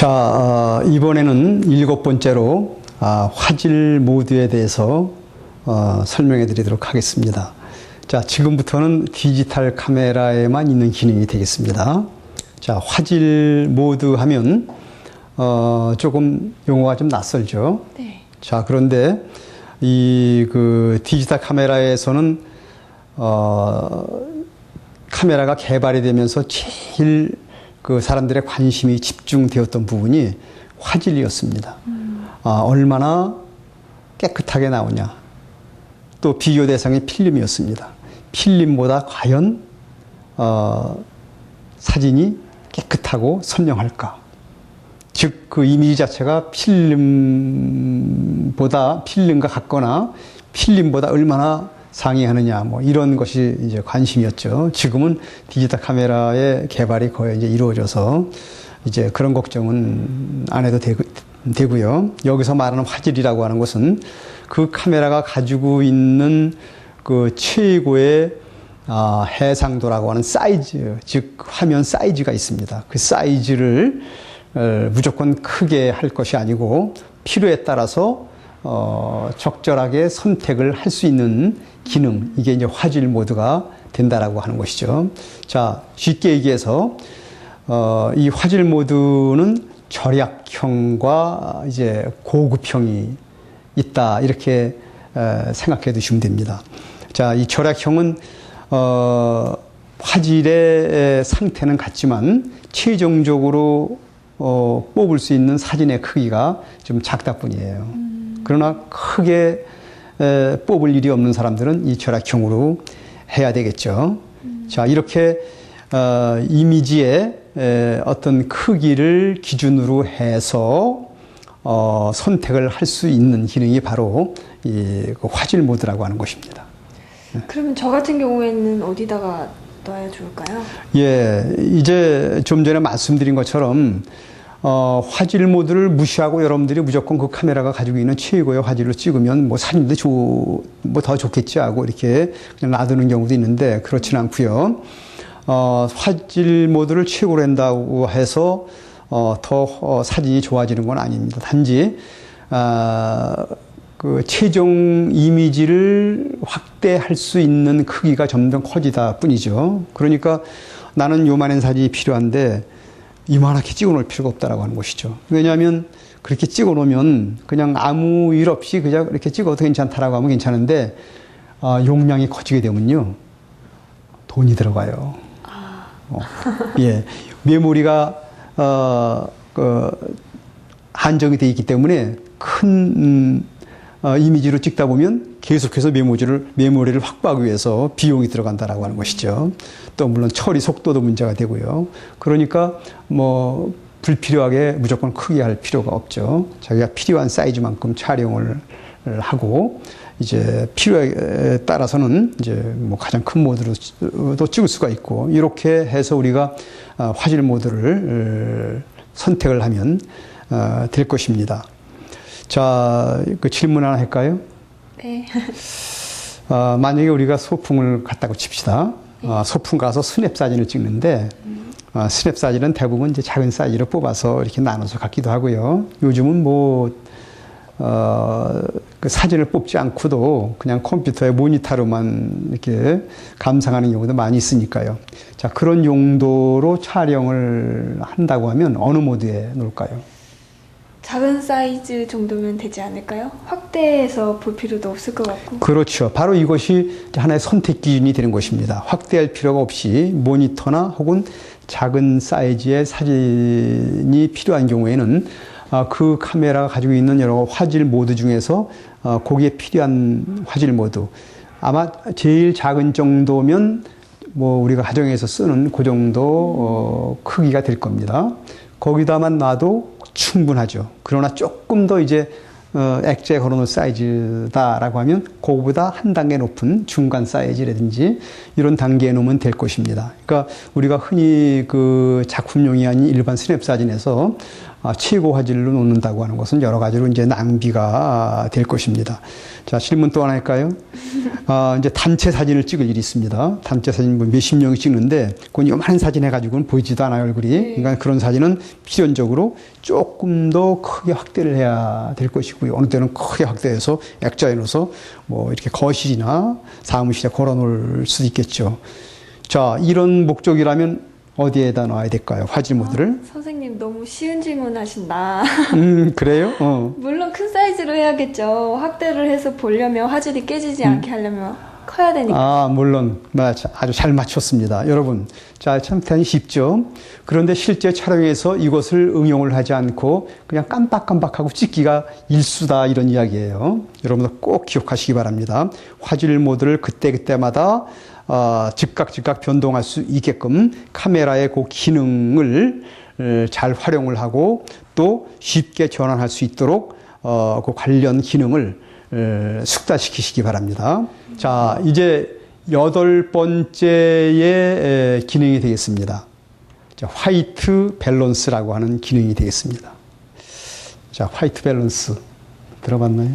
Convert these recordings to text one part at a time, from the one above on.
자, 이번에는 7번째로 화질 모드에 대해서 설명해 드리도록 하겠습니다. 자, 지금부터는 디지털 카메라에만 있는 기능이 되겠습니다. 자, 화질 모드 하면 조금 용어가 좀 낯설죠. 네. 자, 그런데 이 디지털 카메라에서는 카메라가 개발이 되면서 제일 사람들의 관심이 집중되었던 부분이 화질이었습니다. 얼마나 깨끗하게 나오냐. 또 비교 대상이 필름이었습니다. 필름보다 과연 사진이 깨끗하고 선명할까? 즉, 그 이미지 자체가 필름과 같거나 필름보다 얼마나 상이하느냐, 뭐 이런 것이 이제 관심이었죠. 지금은 디지털 카메라의 개발이 거의 이제 이루어져서 이제 그런 걱정은 안 해도 되고요. 여기서 말하는 화질이라고 하는 것은 그 카메라가 가지고 있는 그 최고의 해상도라고 하는 사이즈, 즉 화면 사이즈가 있습니다. 그 사이즈를 무조건 크게 할 것이 아니고 필요에 따라서 적절하게 선택을 할 수 있는 기능, 이게 이제 화질 모드가 된다라고 하는 것이죠. 자, 쉽게 얘기해서 이 화질 모드는 절약형과 이제 고급형이 있다, 이렇게 생각해 두시면 됩니다. 자, 이 절약형은 화질의 상태는 같지만 최종적으로 뽑을 수 있는 사진의 크기가 좀 작다 뿐이에요. 그러나 크게 뽑을 일이 없는 사람들은 이 절약형으로 해야 되겠죠. 자, 이렇게 이미지의 어떤 크기를 기준으로 해서 선택을 할 수 있는 기능이 바로 이 화질 모드라고 하는 것입니다. 그러면 저 같은 경우에는 어디다가 놔야 좋을까요? 예, 이제 좀 전에 말씀드린 것처럼 화질 모드를 무시하고 여러분들이 무조건 그 카메라가 가지고 있는 최고의 화질로 찍으면 뭐 사진도 뭐 더 좋겠지 하고 이렇게 그냥 놔두는 경우도 있는데 그렇지는 않고요. 화질 모드를 최고로 한다고 해서 더 사진이 좋아지는 건 아닙니다. 단지 그 최종 이미지를 확대할 수 있는 크기가 점점 커지다 뿐이죠. 그러니까 나는 요만한 사진이 필요한데 이만하게 찍어 놓을 필요가 없다라고 하는 것이죠. 왜냐하면 그렇게 찍어 놓으면 그냥 아무 일 없이 그냥 이렇게 찍어도 괜찮다라고 하면 괜찮은데 용량이 커지게 되면요 돈이 들어가요. 예, 메모리가 한정이 되어 있기 때문에 큰 이미지로 찍다 보면 계속해서 메모리를 확보하기 위해서 비용이 들어간다라고 하는 것이죠. 또 물론 처리 속도도 문제가 되고요. 그러니까 뭐 불필요하게 무조건 크게 할 필요가 없죠. 자기가 필요한 사이즈만큼 촬영을 하고 이제 필요에 따라서는 이제 뭐 가장 큰 모드로도 찍을 수가 있고 이렇게 해서 우리가 화질 모드를 선택을 하면 될 것입니다. 자, 그 질문 하나 할까요? 네. 만약에 우리가 소풍을 갔다고 칩시다. 소풍 가서 스냅 사진을 찍는데, 스냅 사진은 대부분 이제 작은 사이즈로 뽑아서 이렇게 나눠서 갖기도 하고요. 요즘은 그 사진을 뽑지 않고도 그냥 컴퓨터의 모니터로만 이렇게 감상하는 경우도 많이 있으니까요. 자, 그런 용도로 촬영을 한다고 하면 어느 모드에 놓을까요? 작은 사이즈 정도면 되지 않을까요? 확대해서 볼 필요도 없을 것 같고. 그렇죠. 바로 이것이 하나의 선택 기준이 되는 것입니다. 확대할 필요가 없이 모니터나 혹은 작은 사이즈의 사진이 필요한 경우에는 그 카메라가 가지고 있는 여러 화질 모드 중에서 거기에 필요한 화질 모드, 아마 제일 작은 정도면 뭐 우리가 가정에서 쓰는 그 정도 크기가 될 겁니다. 거기다만 놔도 충분하죠. 그러나 조금 더 이제 액자에 걸어놓은 사이즈다라고 하면 그거보다 한 단계 높은 중간 사이즈라든지 이런 단계에 놓으면 될 것입니다. 그러니까 우리가 흔히 그 작품용이 아닌 일반 스냅 사진에서 최고 화질로 놓는다고 하는 것은 여러 가지로 이제 낭비가 될 것입니다. 자, 질문 또 하나 할까요? 이제 단체 사진을 찍을 일이 있습니다. 단체 사진 뭐 몇십 명이 찍는데, 그건 요만한 사진 해가지고는 보이지도 않아요, 얼굴이. 그러니까 그런 사진은 필연적으로 조금 더 크게 확대를 해야 될 것이고요. 어느 때는 크게 확대해서 액자에 넣어서 뭐 이렇게 거실이나 사무실에 걸어 놓을 수도 있겠죠. 자, 이런 목적이라면 어디에다 놔야 될까요? 화질 모드를? 선생님 너무 쉬운 질문 하신다. 그래요? 물론 큰 사이즈로 해야겠죠. 확대를 해서 보려면 화질이 깨지지 않게 하려면 커야 되니까. 물론. 맞아. 아주 잘 맞췄습니다. 여러분. 자, 참 대단히 쉽죠? 그런데 실제 촬영에서 이것을 응용을 하지 않고 그냥 깜빡깜빡하고 찍기가 일수다, 이런 이야기예요. 여러분들 꼭 기억하시기 바랍니다. 화질 모드를 그때그때마다 즉각 변동할 수 있게끔 카메라의 그 기능을 잘 활용을 하고 또 쉽게 전환할 수 있도록 그 관련 기능을 숙달시키시기 바랍니다. 자, 이제 8번째의 기능이 되겠습니다. 자, 화이트 밸런스라고 하는 기능이 되겠습니다. 자, 화이트 밸런스 들어봤나요?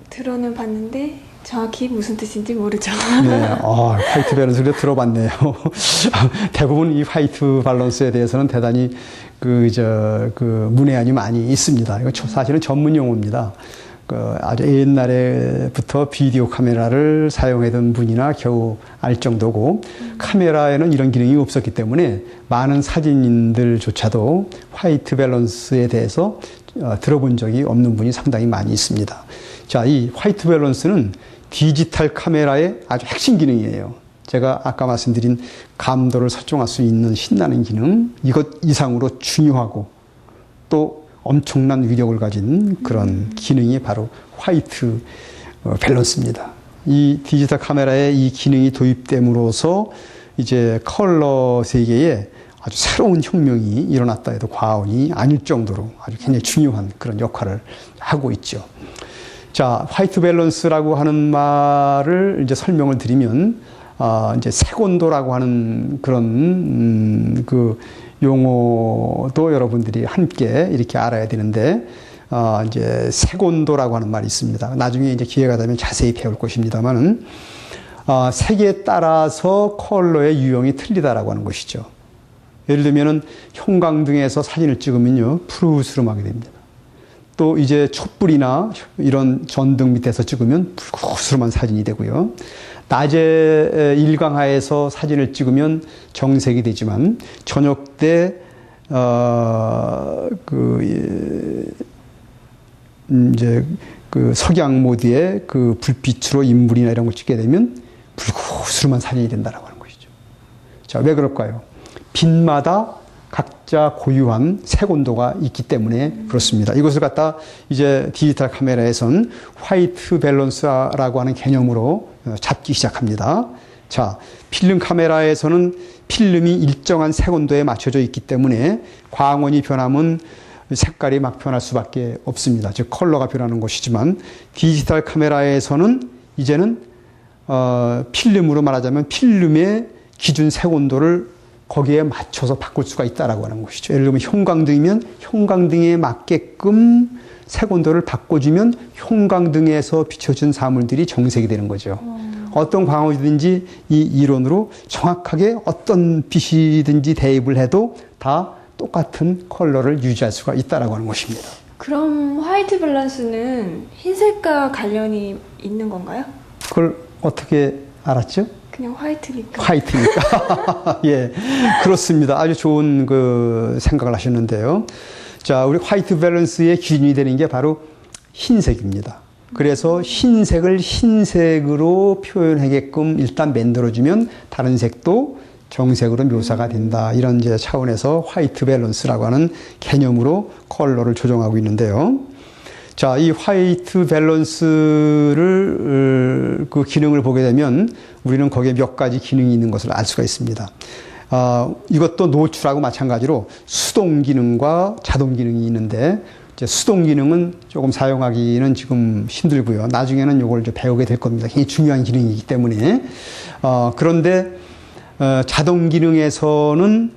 들어는 봤는데 정확히 무슨 뜻인지 모르죠. 네, 화이트 밸런스를 들어봤네요. 대부분 이 화이트 밸런스에 대해서는 대단히 문외한이 많이 있습니다. 이거 사실은 전문 용어입니다. 아주 옛날에부터 비디오 카메라를 사용하던 분이나 겨우 알 정도고, 카메라에는 이런 기능이 없었기 때문에 많은 사진인들조차도 화이트 밸런스에 대해서 들어본 적이 없는 분이 상당히 많이 있습니다. 자, 이 화이트 밸런스는 디지털 카메라의 아주 핵심 기능이에요. 제가 아까 말씀드린 감도를 설정할 수 있는 신나는 기능, 이것 이상으로 중요하고 또 엄청난 위력을 가진 그런 기능이 바로 화이트 밸런스입니다. 이 디지털 카메라에 이 기능이 도입됨으로써 이제 컬러 세계에 아주 새로운 혁명이 일어났다 해도 과언이 아닐 정도로 아주 굉장히 중요한 그런 역할을 하고 있죠. 자, 화이트 밸런스라고 하는 말을 이제 설명을 드리면, 이제 색온도라고 하는 그런, 용어도 여러분들이 함께 이렇게 알아야 되는데, 이제 색온도라고 하는 말이 있습니다. 나중에 이제 기회가 되면 자세히 배울 것입니다만은, 색에 따라서 컬러의 유형이 틀리다라고 하는 것이죠. 예를 들면은 형광등에서 사진을 찍으면요, 푸르스름하게 됩니다. 또 이제 촛불이나 이런 전등 밑에서 찍으면 붉으스름한 사진이 되고요. 낮에 일광하에서 사진을 찍으면 정색이 되지만 저녁 때 이제 석양 모드의 그 불빛으로 인물이나 이런 걸 찍게 되면 붉으스름한 사진이 된다라고 하는 것이죠. 자, 왜 그럴까요? 빛마다 각자 고유한 색온도가 있기 때문에 그렇습니다. 이것을 갖다 이제 디지털 카메라에선 화이트 밸런스라고 하는 개념으로 잡기 시작합니다. 자, 필름 카메라에서는 필름이 일정한 색온도에 맞춰져 있기 때문에 광원이 변하면 색깔이 막 변할 수밖에 없습니다. 즉 컬러가 변하는 것이지만, 디지털 카메라에서는 이제는 필름으로 말하자면 필름의 기준 색온도를 거기에 맞춰서 바꿀 수가 있다라고 하는 것이죠. 예를 들면 형광등이면 형광등에 맞게끔 색온도를 바꿔주면 형광등에서 비춰진 사물들이 정색이 되는 거죠. 어떤 광원이든지 이 이론으로 정확하게 어떤 빛이든지 대입을 해도 다 똑같은 컬러를 유지할 수가 있다라고 하는 것입니다. 그럼 화이트 밸런스는 흰색과 관련이 있는 건가요? 그걸 어떻게 알았죠? 그냥 화이트니까. 화이트니까. 예, 그렇습니다. 아주 좋은 생각을 하셨는데요. 자, 우리 화이트 밸런스의 기준이 되는 게 바로 흰색입니다. 그래서 흰색을 흰색으로 표현하게끔 일단 만들어주면 다른 색도 정색으로 묘사가 된다. 이런 이제 차원에서 화이트 밸런스라고 하는 개념으로 컬러를 조정하고 있는데요. 자, 이 화이트 밸런스를 그 기능을 보게 되면 우리는 거기에 몇 가지 기능이 있는 것을 알 수가 있습니다. 이것도 노출하고 마찬가지로 수동 기능과 자동 기능이 있는데, 이제 수동 기능은 조금 사용하기는 지금 힘들고요. 나중에는 이걸 이제 배우게 될 겁니다. 굉장히 중요한 기능이기 때문에. 그런데 자동 기능에서는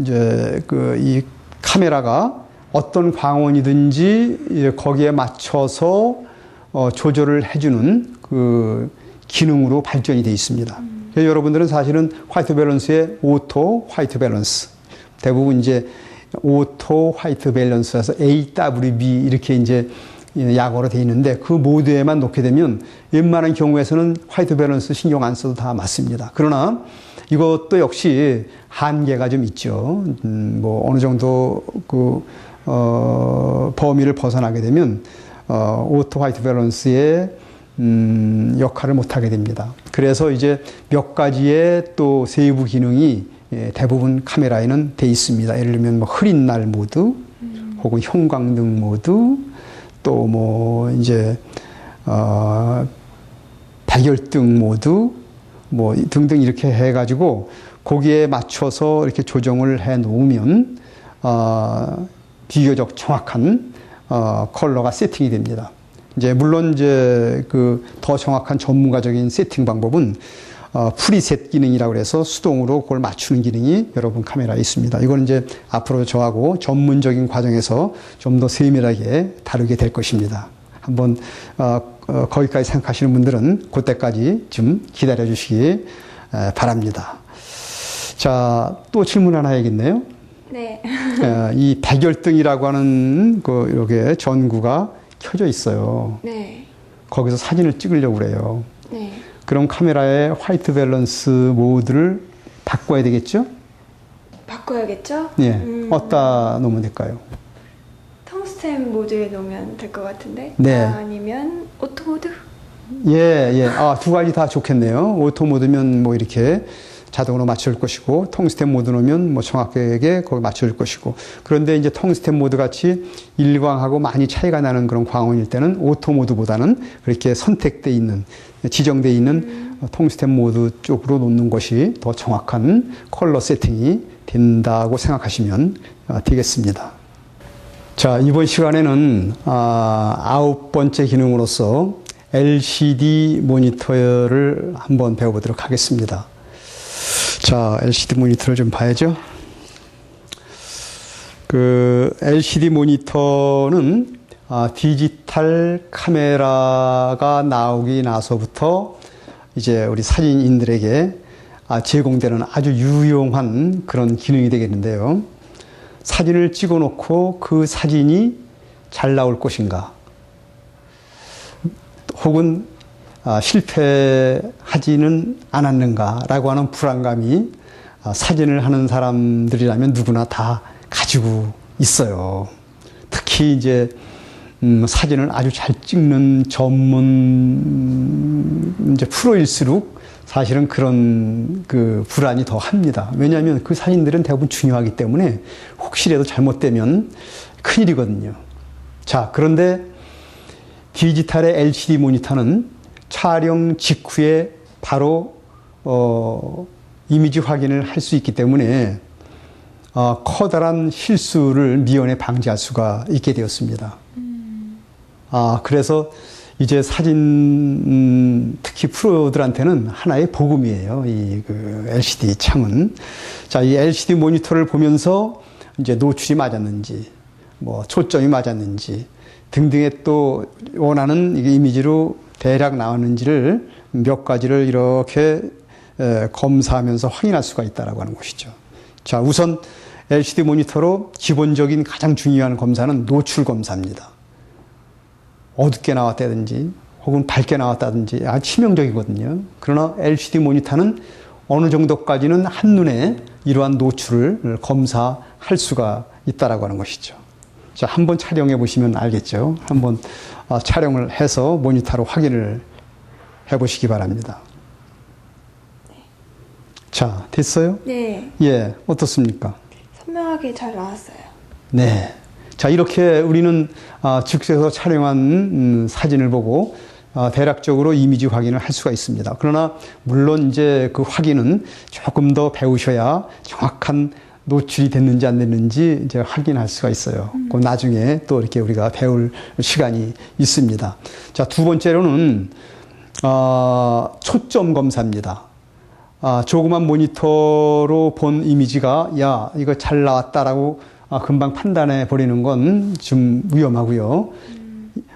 이제 이 카메라가 어떤 광원이든지 거기에 맞춰서 조절을 해주는 그 기능으로 발전이 되어 있습니다. 그래서 여러분들은 사실은 화이트 밸런스의 오토 화이트 밸런스, 대부분 이제 오토 화이트 밸런스라서 AWB 이렇게 이제 약어로 되어 있는데 그 모드에만 놓게 되면 웬만한 경우에서는 화이트 밸런스 신경 안 써도 다 맞습니다. 그러나 이것도 역시 한계가 좀 있죠. 뭐 어느 정도 범위를 벗어나게 되면 오토 화이트 밸런스의 역할을 못하게 됩니다. 그래서 이제 몇 가지의 또 세부 기능이 대부분 카메라에는 돼 있습니다. 예를 들면 뭐 흐린 날 모드, 혹은 형광등 모드, 또 뭐 이제 백열등 모드, 뭐 등등 이렇게 해가지고 거기에 맞춰서 이렇게 조정을 해 놓으면 비교적 정확한 컬러가 세팅이 됩니다. 이제 물론 이제 그 더 정확한 전문가적인 세팅 방법은 프리셋 기능이라고 해서 수동으로 그걸 맞추는 기능이 여러분 카메라에 있습니다. 이건 이제 앞으로 저하고 전문적인 과정에서 좀 더 세밀하게 다루게 될 것입니다. 한번 거기까지 생각하시는 분들은 그때까지 좀 기다려 주시기 바랍니다. 자, 또 질문 하나 해야겠네요. 네. 이 백열등이라고 하는 그 이렇게 전구가 켜져 있어요. 네. 거기서 사진을 찍으려고 그래요. 네. 그럼 카메라의 화이트 밸런스 모드를 바꿔야 되겠죠? 바꿔야겠죠? 예. 어디다 놓으면 될까요? 텅스텐 모드에 놓으면 될 것 같은데. 네. 아니면 오토 모드? 예. 두 가지 다 좋겠네요. 오토 모드면 뭐 이렇게 자동으로 맞출 것이고, 텅스텐 모드 놓으면 뭐 정확하게 거기 맞출 것이고. 그런데 이제 텅스텐 모드 같이 일광하고 많이 차이가 나는 그런 광원일 때는 오토 모드보다는 그렇게 선택돼 있는, 지정돼 있는 텅스텐 모드 쪽으로 놓는 것이 더 정확한 컬러 세팅이 된다고 생각하시면 되겠습니다. 자, 이번 시간에는 9번째 기능으로서 LCD 모니터를 한번 배워보도록 하겠습니다. 자, LCD 모니터를 좀 봐야죠. 그 LCD 모니터는 디지털 카메라가 나오기 나서부터 이제 우리 사진인들에게 제공되는 아주 유용한 그런 기능이 되겠는데요. 사진을 찍어 놓고 그 사진이 잘 나올 것인가, 혹은 실패하지는 않았는가라고 하는 불안감이 사진을 하는 사람들이라면 누구나 다 가지고 있어요. 특히 이제 사진을 아주 잘 찍는 전문 이제 프로일수록 사실은 그런 그 불안이 더 합니다. 왜냐하면 그 사진들은 대부분 중요하기 때문에 혹시라도 잘못되면 큰일이거든요. 자, 그런데 디지털의 LCD 모니터는 촬영 직후에 바로 이미지 확인을 할 수 있기 때문에 커다란 실수를 미연에 방지할 수가 있게 되었습니다. 그래서 이제 사진 특히 프로들한테는 하나의 복음이에요. 이 그 LCD 창은. 자, 이 LCD 모니터를 보면서 이제 노출이 맞았는지, 뭐 초점이 맞았는지 등등의 또 원하는 이미지로 대략 나왔는지를 몇 가지를 이렇게 검사하면서 확인할 수가 있다라고 하는 것이죠. 자, 우선 LCD 모니터로 기본적인 가장 중요한 검사는 노출 검사입니다. 어둡게 나왔다든지 혹은 밝게 나왔다든지 아주 치명적이거든요. 그러나 LCD 모니터는 어느 정도까지는 한눈에 이러한 노출을 검사할 수가 있다라고 하는 것이죠. 자, 한번 촬영해 보시면 알겠죠. 한번 촬영을 해서 모니터로 확인을 해 보시기 바랍니다. 자, 됐어요? 네. 예, 어떻습니까? 선명하게 잘 나왔어요. 네. 자, 이렇게 우리는 즉석에서 촬영한 사진을 보고 대략적으로 이미지 확인을 할 수가 있습니다. 그러나 물론 이제 그 확인은 조금 더 배우셔야 정확한 노출이 됐는지 안 됐는지 이제 확인할 수가 있어요. 그 나중에 또 이렇게 우리가 배울 시간이 있습니다. 자, 두 번째로는 초점 검사입니다. 조그만 모니터로 본 이미지가 야, 이거 잘 나왔다라고 금방 판단해 버리는 건 좀 위험하고요.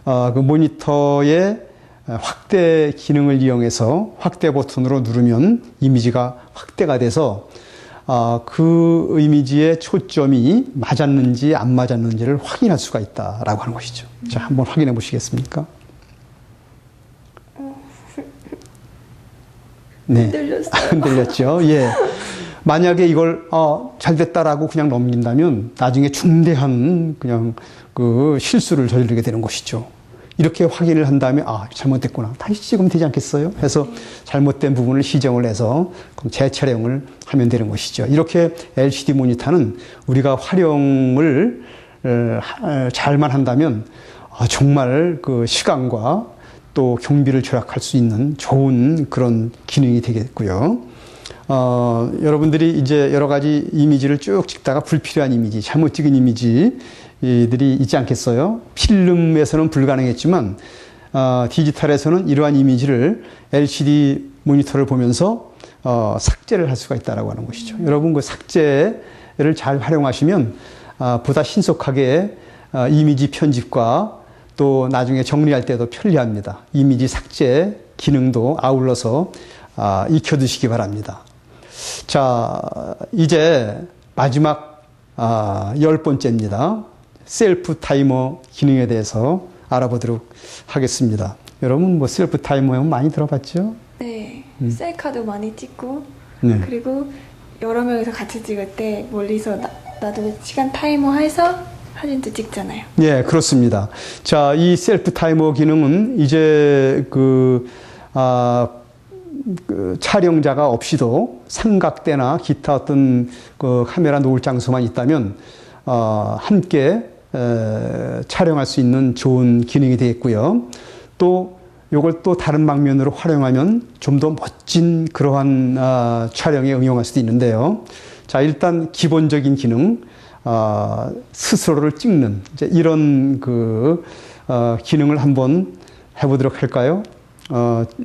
그 모니터의 확대 기능을 이용해서 확대 버튼으로 누르면 이미지가 확대가 돼서 그 이미지의 초점이 맞았는지 안 맞았는지를 확인할 수가 있다라고 하는 것이죠. 자, 한번 확인해 보시겠습니까? 네. 흔들렸어요. 흔들렸죠. 예. 만약에 이걸 잘 됐다라고 그냥 넘긴다면 나중에 중대한 그냥 그 실수를 저지르게 되는 것이죠. 이렇게 확인을 한 다음에 잘못됐구나. 다시 찍으면 되지 않겠어요? 해서 잘못된 부분을 시정을 해서 재촬영을 하면 되는 것이죠. 이렇게 LCD 모니터는 우리가 활용을 잘만 한다면 정말 그 시간과 또 경비를 절약할 수 있는 좋은 그런 기능이 되겠고요. 여러분들이 이제 여러 가지 이미지를 쭉 찍다가 불필요한 이미지, 잘못 찍은 이미지들이 있지 않겠어요? 필름에서는 불가능했지만, 디지털에서는 이러한 이미지를 LCD 모니터를 보면서, 삭제를 할 수가 있다라고 하는 것이죠. 여러분 그 삭제를 잘 활용하시면, 보다 신속하게, 이미지 편집과 또 나중에 정리할 때도 편리합니다. 이미지 삭제 기능도 아울러서, 익혀두시기 바랍니다. 자, 이제 마지막 10번째입니다. 셀프 타이머 기능에 대해서 알아보도록 하겠습니다. 여러분 뭐 셀프 타이머 많이 들어봤죠? 네, 셀카도 많이 찍고 네. 그리고 여러 명이서 같이 찍을 때 멀리서 나도 시간 타이머 해서 사진도 찍잖아요. 예, 그렇습니다. 자, 이 셀프 타이머 기능은 이제 그 촬영자가 없이도 삼각대나 기타 어떤 그 카메라 놓을 장소만 있다면 함께 촬영할 수 있는 좋은 기능이 되겠고요. 또 이걸 또 다른 방면으로 활용하면 좀 더 멋진 그러한 촬영에 응용할 수도 있는데요. 자, 일단 기본적인 기능, 스스로를 찍는 이제 이런 그 기능을 한번 해보도록 할까요?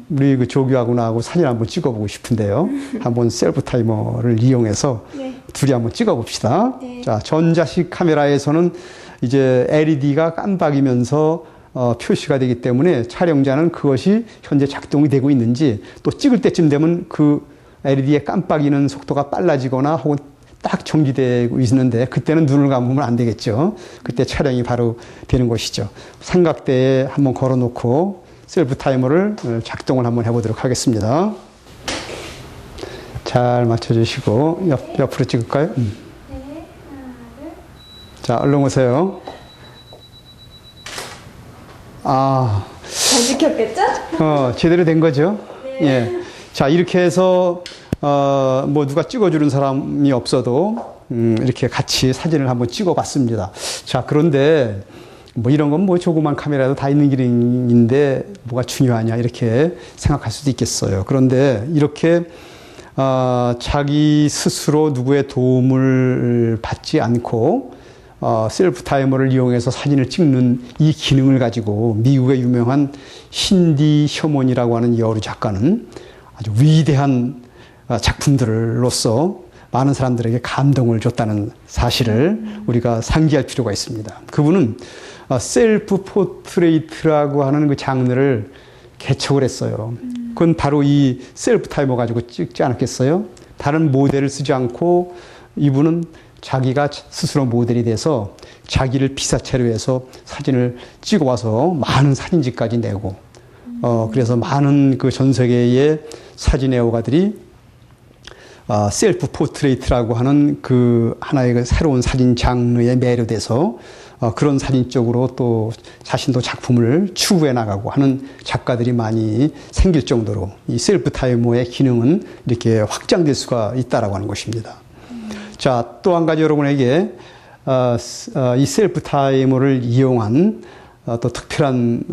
우리 그 조교하고 나하고 사진 한번 찍어보고 싶은데요. 한번 셀프 타이머를 이용해서 네. 둘이 한번 찍어봅시다. 네. 자, 전자식 카메라에서는 이제 LED가 깜빡이면서 표시가 되기 때문에 촬영자는 그것이 현재 작동이 되고 있는지 또 찍을 때쯤 되면 그 LED의 깜빡이는 속도가 빨라지거나 혹은 딱 정지되고 있는데 그때는 눈을 감으면 안 되겠죠. 그때 촬영이 바로 되는 것이죠. 삼각대에 한번 걸어놓고 셀프 타이머를 작동을 한번 해보도록 하겠습니다. 잘 맞춰주시고 옆으로 찍을까요? 네, 하나, 둘. 자, 얼른 오세요. 잘 찍혔겠죠? 제대로 된 거죠? 네. 예. 자, 이렇게 해서 뭐 누가 찍어주는 사람이 없어도 이렇게 같이 사진을 한번 찍어봤습니다. 자, 그런데 뭐 이런 건 뭐 조그만 카메라도 다 있는 기능인데 뭐가 중요하냐 이렇게 생각할 수도 있겠어요. 그런데 이렇게 자기 스스로 누구의 도움을 받지 않고 셀프 타이머를 이용해서 사진을 찍는 이 기능을 가지고 미국의 유명한 신디 셔먼이라고 하는 여우 작가는 아주 위대한 작품들로서 많은 사람들에게 감동을 줬다는 사실을 우리가 상기할 필요가 있습니다. 그분은 셀프 포트레이트라고 하는 그 장르를 개척을 했어요. 그건 바로 이 셀프 타이머 가지고 찍지 않았겠어요? 다른 모델을 쓰지 않고 이분은 자기가 스스로 모델이 돼서 자기를 피사체로 해서 사진을 찍어와서 많은 사진집까지 내고 그래서 많은 그 전 세계의 사진 애호가들이 셀프 포트레이트라고 하는 그 하나의 그 새로운 사진 장르에 매료돼서 그런 사진 쪽으로 또 자신도 작품을 추구해 나가고 하는 작가들이 많이 생길 정도로 이 셀프 타이머의 기능은 이렇게 확장될 수가 있다라고 하는 것입니다. 자, 또 한 가지 여러분에게 이 셀프 타이머를 이용한 또 특별한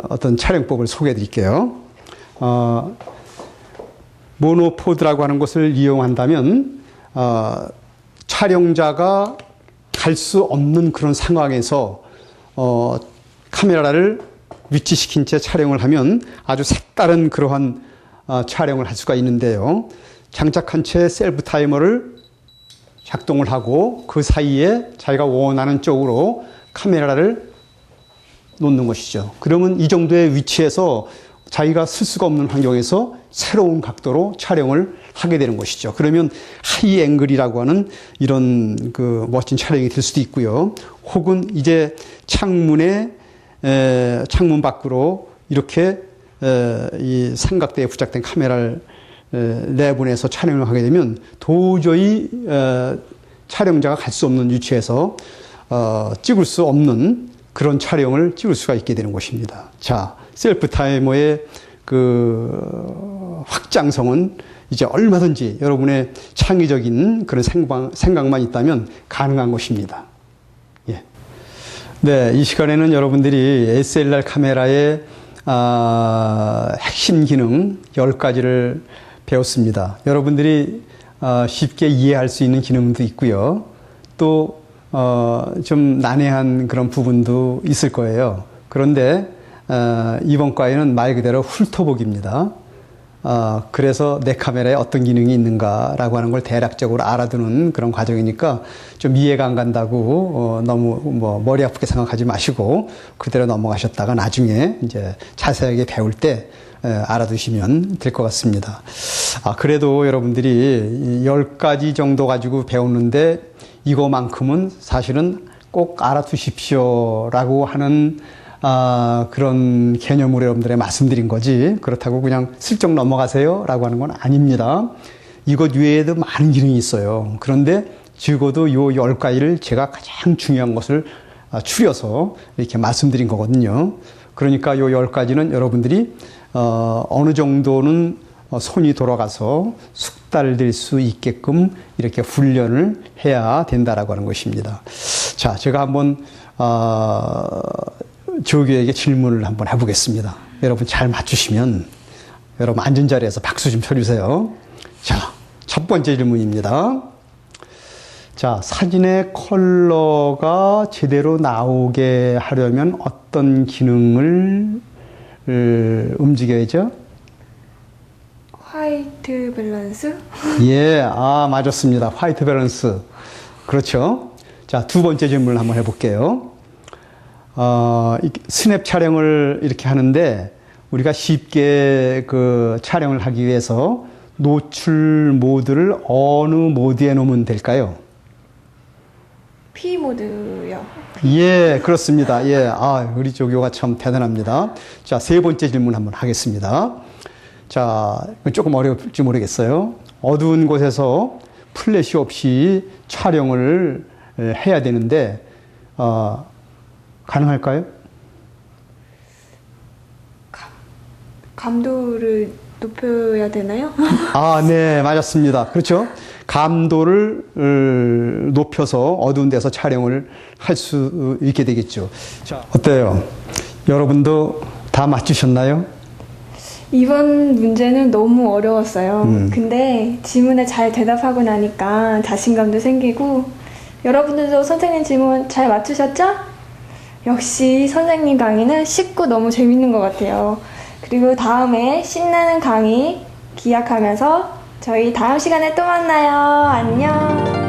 어떤 촬영법을 소개해 드릴게요. 모노포드라고 하는 것을 이용한다면 촬영자가 갈 수 없는 그런 상황에서 카메라를 위치시킨 채 촬영을 하면 아주 색다른 그러한 촬영을 할 수가 있는데요. 장착한 채 셀프 타이머를 작동을 하고 그 사이에 자기가 원하는 쪽으로 카메라를 놓는 것이죠. 그러면 이 정도의 위치에서 자기가 쓸 수가 없는 환경에서 새로운 각도로 촬영을 하게 되는 것이죠. 그러면 하이 앵글이라고 하는 이런 그 멋진 촬영이 될 수도 있고요. 혹은 이제 창문 밖으로 이렇게 이 삼각대에 부착된 카메라를 내보내서 촬영을 하게 되면 도저히 촬영자가 갈 수 없는 위치에서 찍을 수 없는 그런 촬영을 찍을 수가 있게 되는 것입니다. 자, 셀프 타이머의 그 확장성은 이제 얼마든지 여러분의 창의적인 그런 생각만 있다면 가능한 것입니다. 예. 네, 이 시간에는 여러분들이 SLR 카메라의 핵심 기능 10가지를 배웠습니다. 여러분들이 쉽게 이해할 수 있는 기능도 있고요. 또 좀 난해한 그런 부분도 있을 거예요. 그런데 이번 과에는 말 그대로 훑어보기입니다. 그래서 내 카메라에 어떤 기능이 있는가라고 하는 걸 대략적으로 알아두는 그런 과정이니까 좀 이해가 안 간다고 너무 머리 아프게 생각하지 마시고 그대로 넘어가셨다가 나중에 이제 자세하게 배울 때 알아두시면 될 것 같습니다. 그래도 여러분들이 10가지 정도 가지고 배웠는데 이거만큼은 사실은 꼭 알아두십시오라고 하는 그런 개념으로 여러분들에 말씀드린 거지 그렇다고 그냥 슬쩍 넘어가세요 라고 하는 건 아닙니다. 이것 외에도 많은 기능이 있어요. 그런데 적어도 요 10가지를 제가 가장 중요한 것을 추려서 이렇게 말씀드린 거거든요. 그러니까 요 10가지는 여러분들이 어느 정도는 손이 돌아가서 숙달될 수 있게끔 이렇게 훈련을 해야 된다라고 하는 것입니다. 자, 제가 한번 조교에게 질문을 한번 해보겠습니다. 여러분 잘 맞추시면 여러분 앉은 자리에서 박수 좀 쳐주세요. 자, 첫 번째 질문입니다. 자, 사진의 컬러가 제대로 나오게 하려면 어떤 기능을 움직여야죠? 화이트 밸런스? 예, 맞았습니다. 화이트 밸런스. 그렇죠. 자, 두 번째 질문을 한번 해볼게요. 스냅 촬영을 이렇게 하는데 우리가 쉽게 그 촬영을 하기 위해서 노출 모드를 어느 모드에 놓으면 될까요? P 모드요. 예, 그렇습니다. 예, 우리 조교가 참 대단합니다. 자, 세 번째 질문 한번 하겠습니다. 자, 조금 어려울지 모르겠어요. 어두운 곳에서 플래시 없이 촬영을 해야 되는데, 가능할까요? 감도를 높여야 되나요? 네, 맞았습니다. 그렇죠. 감도를 높여서 어두운 데서 촬영을 할 수 있게 되겠죠. 자, 어때요? 여러분도 다 맞추셨나요? 이번 문제는 너무 어려웠어요. 근데 질문에 잘 대답하고 나니까 자신감도 생기고 여러분들도 선생님 질문 잘 맞추셨죠? 역시 선생님 강의는 쉽고 너무 재밌는 것 같아요. 그리고 다음에 신나는 강의 기약하면서 저희 다음 시간에 또 만나요. 안녕.